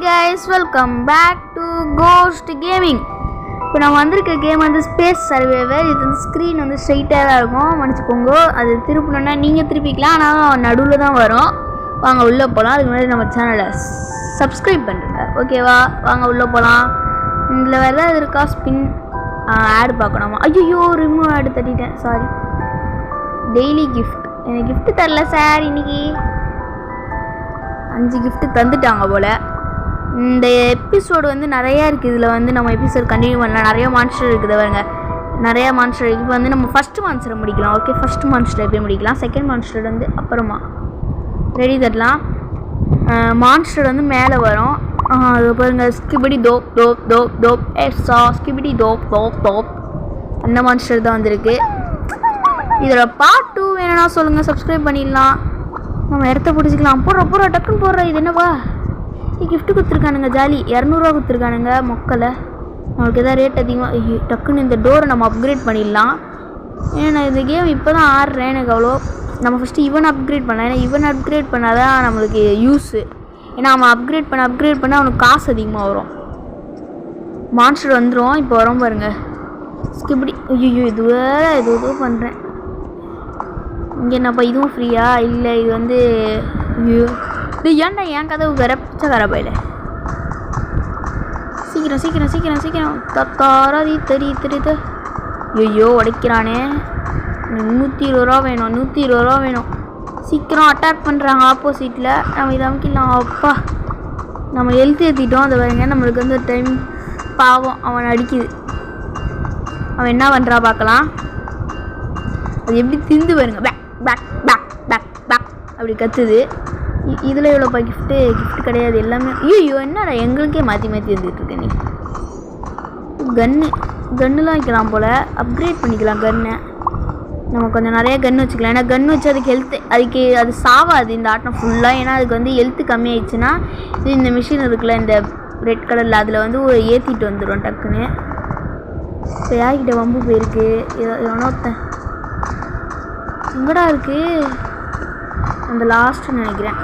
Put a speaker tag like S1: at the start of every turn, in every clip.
S1: guys, welcome back to Ghost Gaming. இப்போ நான் வந்திருக்க கேம் வந்து ஸ்பேஸ் சர்வைவர். இது வந்து ஸ்க்ரீன் வந்து ஸ்ட்ரைட்டாக தான் இருக்கும், மன்னிச்சுக்கோங்க. அது திருப்பணுன்னா நீங்கள் திருப்பிக்கலாம், ஆனால் நடுவில் தான் வரும். வாங்க உள்ளே போகலாம். அதுக்கு முன்னாடி நம்ம சேனலை சப்ஸ்கிரைப் பண்ணுறேங்க, ஓகேவா? வாங்க உள்ளே போகலாம். இதில் வேறு ஏதாவது இருக்கா? ஸ்பின் ஆடு பார்க்கணுமா? ஐயோ, ரிமூவ் ஆடு தட்டிட்டேன், சாரி. டெய்லி கிஃப்ட், எனக்கு கிஃப்ட் தரல சார். இன்றைக்கி 5 கிஃப்ட் தந்துட்டாங்க போல். இந்த எபிசோடு வந்து நிறையா இருக்குது. இதில் வந்து நம்ம எபிசோட் கண்டினியூ பண்ணலாம். நிறைய மான்ஸ்டர் இருக்குது பாருங்க, நிறையா மான்ஸ்டர். இப்போ வந்து நம்ம ஃபஸ்ட்டு மான்ஸ்டரை முடிக்கலாம். ஓகே, ஃபஸ்ட்டு மான்ஸ்டர் எப்படி முடிக்கலாம்? செகண்ட் மான்ஸ்டர் வந்து அப்புறமா ரெடி தரலாம். மான்ஸ்டர் வந்து மேலே வரும். அது பாருங்க, ஸ்கிபிடி தோப் தோப் தோப் தோப் ஸ்கிபிடி தோப் தோப் தோப். அந்த மான்ஸ்டர் தான் வந்திருக்கு. இதோட பார்ட் 2 வேணும்னா சொல்லுங்கள், சப்ஸ்கிரைப் பண்ணிடலாம். நம்ம இடத்த பிடிச்சிக்கலாம். போடுற டக்குன்னு போடுற. இது என்னப்பா கிஃப்ட்டு கொடுத்துருக்கானுங்க? ஜாலி. 200 கொடுத்துருக்கானுங்க மொக்கலை. நம்மளுக்கு எதாவது ரேட் அதிகமாக. டக்குன்னு இந்த டோரை நம்ம அப்கிரேட் பண்ணிடலாம். ஏன்னா நான் இந்த கேம் இப்போ தான் ஆடுறேன், எனக்கு அவ்வளோ. நம்ம ஃபஸ்ட்டு இவன் அப்கிரேட் பண்ணலாம். ஏன்னா இவன் அப்கிரேட் பண்ணால் தான் நம்மளுக்கு யூஸு. ஏன்னா அவன் அப்கிரேட் பண்ண அவனுக்கு காசு அதிகமாக வரும். மான்ஸ்டர் வந்துடும். இப்போ வரோம் பாருங்க, ஸ்கிபிடி. ஐயோ, இது வேறு ஏதோ பண்ணுறேன். இங்கே என்னப்பா இதுவும் ஃப்ரீயா? இல்லை, இது வந்து ஐயோ, இது ஏன்டா என் கதவு வேற பிச்சைக்கார பையில. சீக்கிரம் தத்தாராதி தெரியுது. ஐயோ, உடைக்கிறானே. 120 ரூபா வேணும், 120 ரூபா வேணும். சீக்கிரம் அட்டாக் பண்ணுறாங்க ஆப்போசிட்டில். நம்ம இதை அமைக்கலாம். அப்பா, நம்ம ஹெல்த் ஏற்றிட்டோம். அதை பாருங்க, நம்மளுக்கு வந்து டைம் பாவம். அவன் அடிக்குது. அவன் என்ன பண்ணுறா பார்க்கலாம். அது எப்படி திந்து பாருங்க, பேக் பேக் பேக் பேக் பேக் அப்படி கத்துது. இதில் எவ்வளோப்பா கிஃப்ட்டு கிடையாது எல்லாமே. ஐயோ, என்னடா எங்களுக்கே மாற்றி வந்துட்டு இருக்க நீ. கன்னுலாம் வைக்கலாம் போல். அப்கிரேட் பண்ணிக்கலாம் கன்னை. நம்ம கொஞ்சம் நிறைய கன்று வச்சுக்கலாம். ஏன்னா கன்று வச்சு அதுக்கு அது சாவாது இந்த ஆட்டம் ஃபுல்லாக. ஏன்னா அதுக்கு வந்து ஹெல்த்து கம்மியாயிடுச்சுன்னா இது இந்த மிஷின் இருக்குல்ல, இந்த ரெட் கலரில், அதில் வந்து ஏற்றிட்டு வந்துடும் டக்குன்னு. இப்போ யார்கிட்ட வம்பு போயிருக்கு? எவனோத்தன் எங்கடா இருக்குது? அந்த லாஸ்ட்டு நினைக்கிறேன்.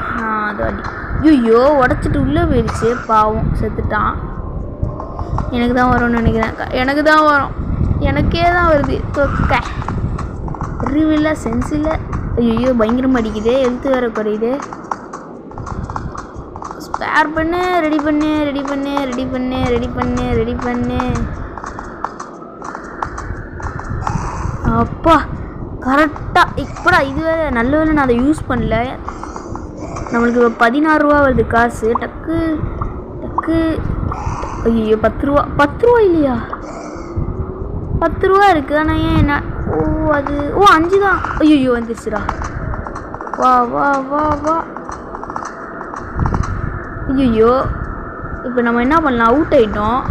S1: அது அடி. ஐயோ, உடச்சிட்டு உள்ளே போயிடுச்சு. பாவம், செத்துட்டான். எனக்கு தான் வரும்னு நினைக்கிறேன். எனக்கு தான் வரும். எனக்கே தான் வருது. தொக்க அறிவில்லை, சென்ஸ் இல்லை. ஐயோ, பயங்கரமாக அடிக்குதே. எழுத்து வேறு குறையுது. ஸ்பேர் பண்ணு, ரெடி பண்ணு. அப்பா, கரெக்டாக. இப்போடா இது வேறு நல்ல வேலை நான் அதை யூஸ் பண்ணல. நம்மளுக்கு 16 ரூபா வருது காசு. டக்கு. ஐயோ, 10 ரூபா இல்லையா? 10 ரூபா இருக்குது. ஆனால் ஏன் என்ன? அது 5 தான். ஐயோ, வந்துருச்சுடா. வா. ஐயோ, இப்போ நம்ம என்ன பண்ணலாம்? அவுட் ஆகிட்டோம்.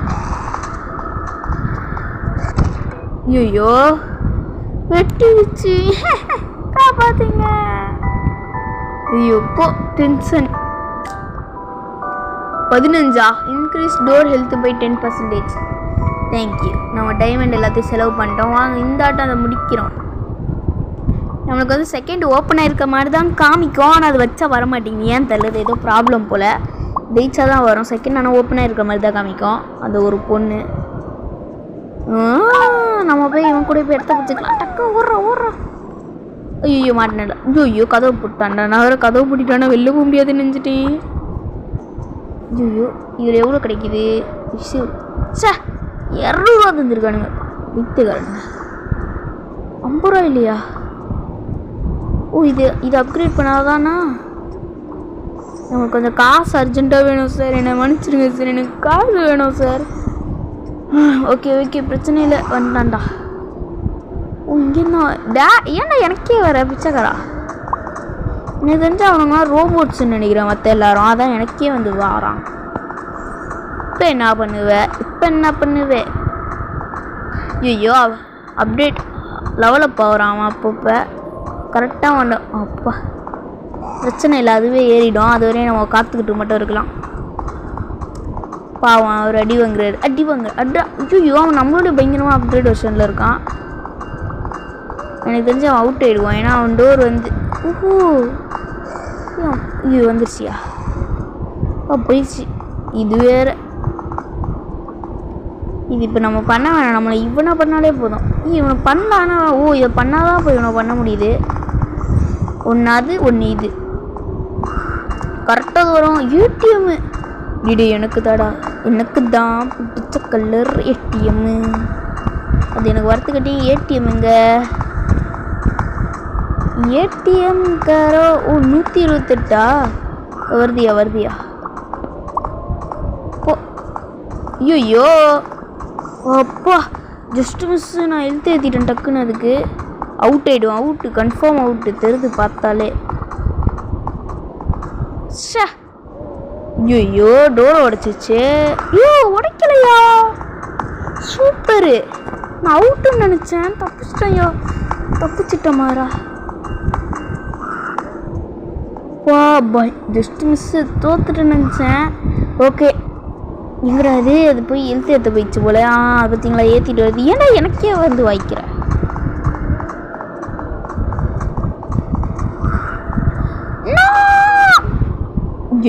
S1: ஐயோ, வெட்டிடுச்சு. காப்பாத்துங்க. ஐயோ, tension. 15 increase door health by 10%. Thank you. நம்ம டைமண்ட் எல்லாத்தையும் செலவு பண்ணிட்டோம். வாங்க இந்த ஆட்டம் அதை முடிக்கிறோம். நம்மளுக்கு வந்து செகண்ட் ஓப்பன் ஆகிருக்க மாதிரி தான் காமிக்கும், ஆனால் அது வச்சா வரமாட்டேங்குது. ஏன் தெரியல, ஏதோ ப்ராப்ளம் போல். ஜெயிச்சா தான் வரும். செகண்ட் ஆனால் ஓப்பன் ஆகிருக்க மாதிரி தான் காமிக்கும். அது ஒரு பொண்ணு. நம்ம போய் இவன் கூட போய் இடத்த பிடிச்சிக்கலாம். டக்கு ஓடுறா. ஐயோ, மாட்டினல. ஐயோ, கதவு போட்டான்டா. நான் வேறு கதவு போட்டுட்டானா வெளில போக முடியாது நினச்சிட்டேன். ஐயோ, இதில் எவ்வளோ கிடைக்கிது? சே, 200 ரூபா தந்துருக்கானுங்க வித்துக்காரங்க. 50 ரூபா இல்லையா? இது அப்கிரேட் பண்ணாதானா? நமக்கு கொஞ்சம் காசு அர்ஜென்ட்டாக வேணும் சார். என்னை மன்னிச்சிடுங்க சார், எனக்கு காசு வேணும் சார். ஓகே, பிரச்சனை இல்லை. வந்துட்டான்டா. இங்கே ஏன்டா எனக்கே வர பிச்சைக்காரா? எனக்கு தெரிஞ்சு அவனுங்களாம் ரோபோட்ஸ்ன்னு நினைக்கிறேன் மற்ற எல்லாரும். அதான் எனக்கே வந்து வாரான். இப்போ என்ன பண்ணுவேன்? ஐயோ, அப்டேட் லெவலப் ஆகிறான் அப்பப்போ. கரெக்டாக வந்தோம். அப்பா, பிரச்சனை இல்லை, அதுவே ஏறிடும். அது வரையும் நம்ம காத்துக்கிட்டு மட்டும் இருக்கலாம். பாவம், அவர் அடி வாங்குறாரு. ஐயோ, அவன் நம்மளோட பயங்கரமாக அப்கிரேட் வெர்ஷனில் இருக்கான். எனக்கு தெரிஞ்சு அவன் அவுட் ஆகிடுவான். ஏன்னா அவன் டோர் வந்து ஐயோ வந்துருச்சியா? போயிடுச்சு. இது வேற. இது இப்போ நம்ம பண்ண வேணாம், நம்மளை இவனை பண்ணாலே போதும். இவனை பண்ணானா இதை பண்ணாதான் இப்போ இவனை பண்ண முடியுது. ஒன்று அது ஒன்று இது கரெக்டாக வரும். ஏடிஎம்மு இது எனக்கு தாடா, எனக்கு தான் பிடிச்ச கலர் ஏடிஎம்மு. அது எனக்கு வரத்துக்கிட்டே ஏடிஎம்முங்க. ஏடிஎம்காரோ 128 வருதியா ஐயோ அப்பா ஜஸ்ட் மிஸ். நான் எழுத்து ஏற்றிட்டேன் டக்குன்னு. அதுக்கு அவுட் ஆகிடும். அவுட்டு கன்ஃபார்ம் அவுட்டு தெரியுது பார்த்தாலே. ஷே ஐயோ டோரை உடைச்சிச்சு. ஐயோ உடைக்கலையா? சூப்பரு. நான் அவுட்டுன்னு நினச்சேன், தப்பிச்சிட்டேன் மாறா. வா பாய் ஜஸ்ட் மிஸ்ஸு, தோத்துட்டேன்னு நினச்சேன். ஓகே எங்கிறாது அது போய் எழுத்து ஏற்ற போயிடுச்சு போல. அது பார்த்தீங்களா ஏற்றிட்டு வருது. ஏன்னா எனக்கே வந்து வாய்க்கிறேன்.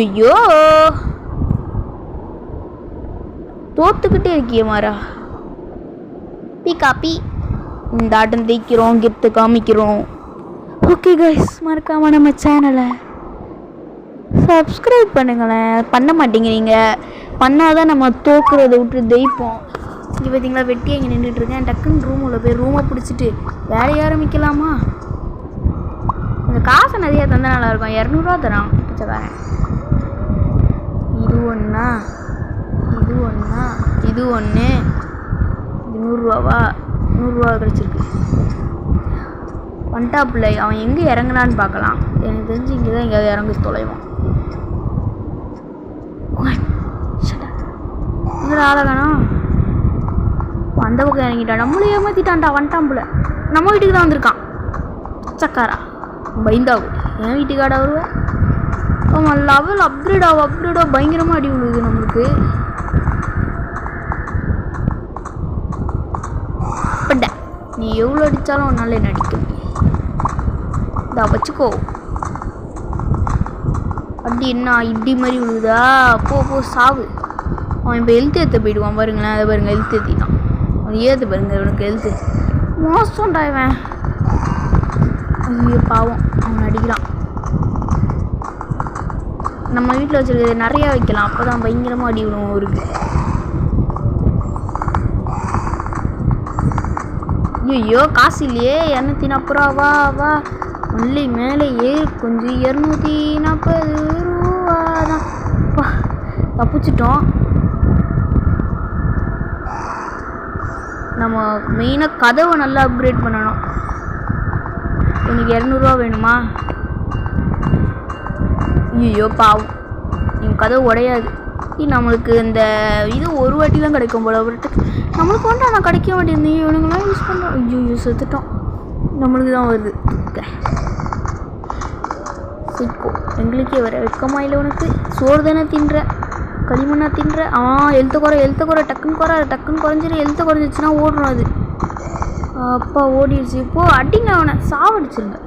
S1: ஐயோ தோத்துக்கிட்டே இருக்கிய மாறா. பி காப்பி. இந்த ஆட்டம் தேய்க்கிறோம், கிஃப்ட் காமிக்கிறோம். ஓகே கைஸ், மறக்காம நம்ம சேனலை சப்ஸ்கிரைப் பண்ணுங்களேன். பண்ண மாட்டேங்கிறீங்க. பண்ணாதான் நம்ம தோக்குறதை விட்டு ஜெயிப்போம். இங்கே பார்த்தீங்களா வெட்டி இங்கே நின்றுட்டுருக்கேன். டக்குன்னு ரூமில் போய் ரூமை பிடிச்சிட்டு வேலையை ஆரம்பிக்கலாமா? இந்த காசை நிறையா தந்தால் நல்லாயிருக்கும். 200 தரான் பிச்சைக்காரன். இது ஒன்றா, இது ஒன்றா, இது ஒன்று. இது 100 ரூபாவா? 100 ரூபா கிடச்சிருக்கு. ஒன்டாப்பில் அவன் எங்கே இறங்குனான்னு பார்க்கலாம். எனக்கு தெரிஞ்சு இங்கே தான் எங்கேயாவது இறங்கி தொலைவான். இங்கே ஆளகானா அந்த பக்கம் இறங்கிட்டான். நம்மளும் ஏமாற்றிட்டான்டா. வந்துட்டான். நம்ம வீட்டுக்கு தான் வந்திருக்கான். சக்காரா பயந்தாகும். என் வீட்டுக்காடா வருவேன். ஆமாம் லெவல் அப்கிரேடாக பயங்கரமாக அடி விழுகுது நம்மளுக்கு. பட்ட நீ எவ்வளோ அடித்தாலும் உன்னால என்ன அடிக்க முடியும். இதா வச்சுக்கோ. அடி என்ன இடி மாதிரி விழுகுதா? போ சாவு. அவன் இப்போ எழுத்து ஏற்ற போயிடுவான் பாருங்களேன். அதை பாருங்க எழுத்து ஏற்றிட்டான். அவன் ஏற்று பாருங்க. இவனுக்கு எழுத்து மோசம்டா இவன். ஐயோ பாவம் அவன் அடிக்கிறான். நம்ம வீட்டில் வச்சுருக்கிறது நிறையா வைக்கலாம். அப்போ தான் பயங்கரமாக அடி விடுவோம் அவருக்கு. ஐயோ காசு இல்லையே. 240 ரூபா. வா ஒன்லி மேலே கொஞ்சம் 240 ரூபா தான். வா தப்பிச்சிட்டோம். நம்ம மெயினாக கதவை நல்லா அப்கிரேட் பண்ணணும். எனக்கு 200 ரூபா வேணுமா? ஐயோ பாவம் என் கதவு உடையாது. நம்மளுக்கு இந்த இது ஒரு வாட்டி தான் கிடைக்கும் போல. நம்மளுக்கு வந்து ஆனால் கிடைக்க மாட்டேங்குது. இவனுங்களாம் யூஸ் பண்ணுறோம். ஐயோ செத்துட்டோம். நம்மளுக்கு தான் வருது. சிக்கோ எங்களுக்கே வர வெக்கமா இல்லை உனக்கு? சோறு தானே தின்ற, களிமண்ணா தின்ற. எழுத்த குறை டக்குன்னு குறைஞ்சிரு. எழுத்த குறைஞ்சிச்சுன்னா ஓடுறோம். அது அப்பா ஓடிடுச்சு. இப்போது அடிங்க அவனை, சாவடிச்சிருங்க.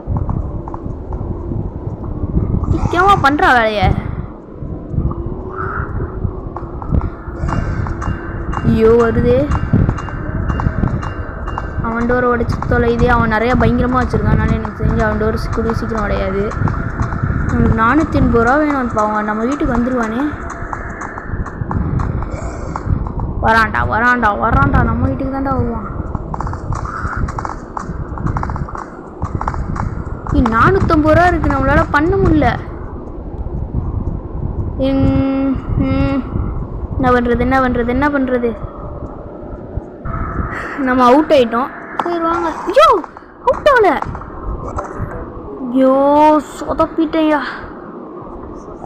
S1: முக்கியமா பண்ணுறா வேலைய. ஐயோ வருது. அவன் டோரை உடைச்சி தொலையுது. அவன் நிறையா பயங்கரமாக வச்சுருக்கான். அதனால எனக்கு தெரிஞ்சு அவன் டோர் சீக்கிரம் உடையாது. நம்மளுக்கு 480 ரூபா வேணும். பாவம் நம்ம வீட்டுக்கு வந்துடுவானே. வரான்டா நம்ம வீட்டுக்கு தான்டா வருவான். 450 ரூபா இருக்குது. நம்மளால் பண்ண முடியல. என்ன பண்ணுறது? நம்ம அவுட் ஆகிட்டோம். சரி வாங்க. ஐயோ அவுட் ஆகல. ஐயோ சொதப்பிட்டேயா.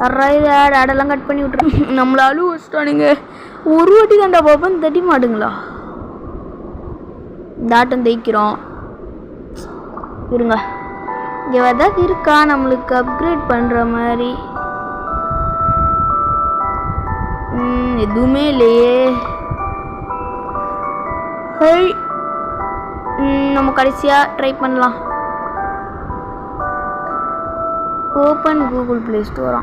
S1: யாராவது ஆடெல்லாம் கட் பண்ணி விட்டுரு. நம்மளாலும் வச்சுட்டானுங்க. ஒரு வாட்டி தாண்டா பாப்பேன். தட்டி மாடுங்களா? இந்த ஆட்டம் தேய்க்கிறோம். இருங்க இங்கே ஏதாவது இருக்கா நம்மளுக்கு அப்கிரேட் பண்ணுற மாதிரி? எதுவுமே இல்லையே. நம்ம கடைசியாக ட்ரை பண்ணலாம். ஓப்பன் கூகுள் ப்ளே ஸ்டோரா?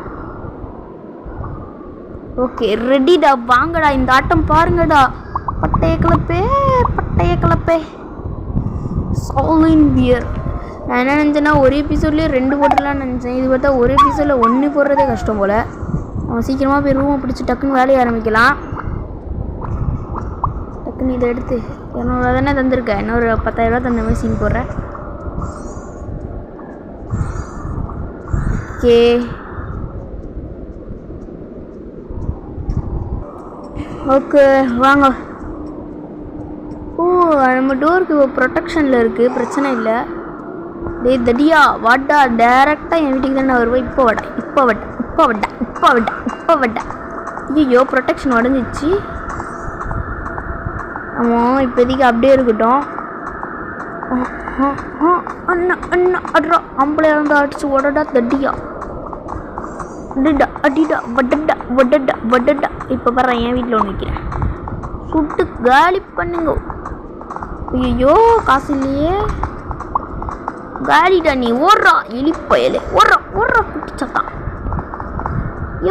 S1: ஓகே ரெடிடா, வாங்கடா இந்த ஆட்டம் பாருங்கடா. பட்டைய கிளப்பே சாலின் பியர். நான் என்ன நினச்சேன்னா ஒரு எபிசோட்லேயே 2 போட்டுடலான்னு நினச்சேன். இது பார்த்தா ஒரு எபிசோடில் 1 போடுறதே கஷ்டம் போல். நம்ம சீக்கிரமாக போய் ரூமை பிடிச்சி டக்குன்னு வேலையை ஆரம்பிக்கலாம். டக்குன்னு இதை எடுத்து 200 தானே தந்திருக்கேன், இன்னொரு 10,000 ரூபா தந்த மாதிரி சீன் போடுறேன். ஓகே வாங்க. ஓ நம்ம டோருக்கு இப்போ ப்ரொடெக்ஷனில் இருக்குது, பிரச்சனை இல்லை. டேய் தடியா வாட்டா, டேரெக்டாக என் வீட்டுக்கு தானே வருவேன். இப்போ வட்டா. ஐயோ ப்ரொடெக்ஷன் உடஞ்சிச்சு. ஆமாம் இப்போதைக்கு அப்படியே இருக்கட்டும். அண்ணா அட்ரா ஆம்பளை வந்து அடிச்சு உடடா தடியா. அடிடா வடடா. இப்போ பாரு என் வீட்டில் ஒன்று வைக்கிறேன், சுட்டு காலி பண்ணுங்க. ஐயோ காசு இல்லையே. காலிடா நீ ஓடுறா எலிப்பயலே, ஓடுறா குட்டிச்சத்தான்.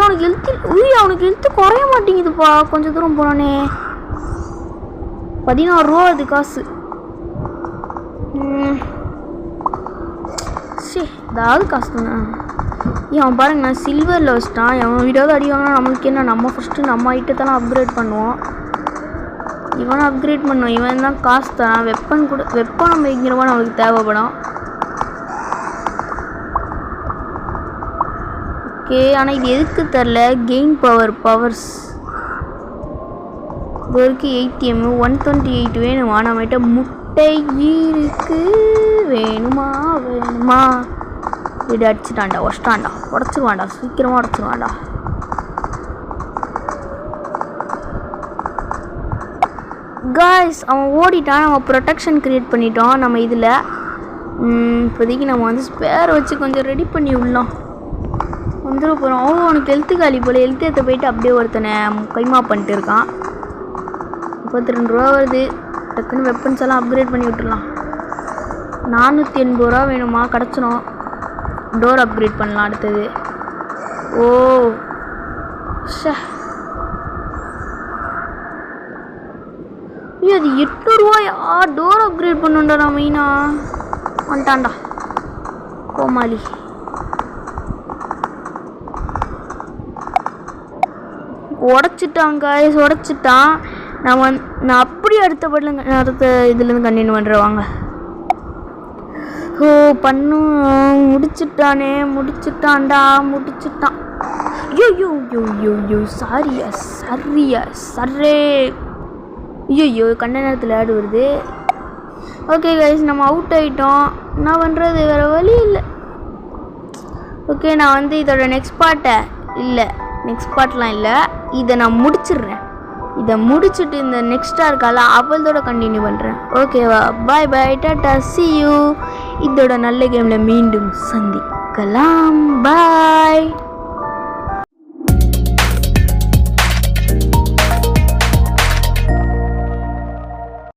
S1: அவனுக்கு எழுத்து குறைய மாட்டேங்குதுப்பா. கொஞ்சம் தூரம் போனானே. 16 ரூபா அது காசு. ஏதாவது காசு தானே. அவன் பாருங்க நான் சில்வரில் வச்சிட்டான். அவன் வீடாவது அடி வாங்கினா நம்மளுக்கு என்ன, நம்ம ஃபஸ்ட்டு நம்ம ஐட்டத்தெல்லாம் அப்கிரேட் பண்ணுவோம். இவனை அப்கிரேட் பண்ணுவோம். இவன் தான் காசு தான். வெப்பன் பயங்கரமாக நம்மளுக்கு தேவைப்படும். ஓகே ஆனால் இது எதுக்கு தரல, கெயின் பவர்ஸ் இது வரைக்கும் 80 128 வேணுமா? நம்மகிட்ட முட்டை இருக்கு, வேணுமா இது அடிச்சுட்டான்டா, உடச்சிருவான்டா, சீக்கிரமாக உடச்சிருவான்டா. காய்ஸ் அவன் ஓடிட்டான். நம்ம ப்ரொடெக்ஷன் க்ரியேட் பண்ணிட்டோம் நம்ம இதில். இப்போதைக்கு நம்ம வந்து ஸ்பேர் வச்சு கொஞ்சம் ரெடி பண்ணி விடலாம். வந்துட போகிறோம். அவனுக்கு ஹெல்த்து காலி போல். ஹெல்த்து எடுத்து போயிட்டு அப்படியே ஒருத்தனை கைமா பண்ணிட்டு இருக்கான். 32 ரூபா வருது. டக்குன்னு வெப்பன்ஸ் எல்லாம் அப்கிரேட் பண்ணி விட்டுடலாம். 480 ரூபா வேணுமா? கிடச்சிடும். டோர் அப்கிரேட் பண்ணலாம் அடுத்தது. ஓ அது 800 ரூபாயா? டோர் அப்கிரேட் பண்ணுண்டா நான் மெயினா. வந்துட்டான்டா கோமாளி. உடச்சிட்டான். நான் அப்படியே அடுத்த இதுலேருந்து கண்டினியூ பண்ணுறேன் வாங்க. ஓ முடிச்சிட்டான். ஐயோ சரியா ஐயோ கண்ட நேரத்தில் ஆடு வருது. ஓகே கைஸ் நம்ம அவுட் ஆகிட்டோம். என்ன பண்ணுறது, வேறு வழி இல்லை. ஓகே நான் வந்து இதோட நெக்ஸ்ட் பார்ட்லாம் இல்லை, இதை நான் முடிச்சிடுறேன். இதை முடிச்சுட்டு இந்த நெக்ஸ்ட்டாக இருக்கால அவளோட கண்டினியூ பண்ணுறேன். ஓகேவா? பாய் டாடா see you. இதோட நல்ல கேமில் மீண்டும் சந்திக்கலாம். பாய்.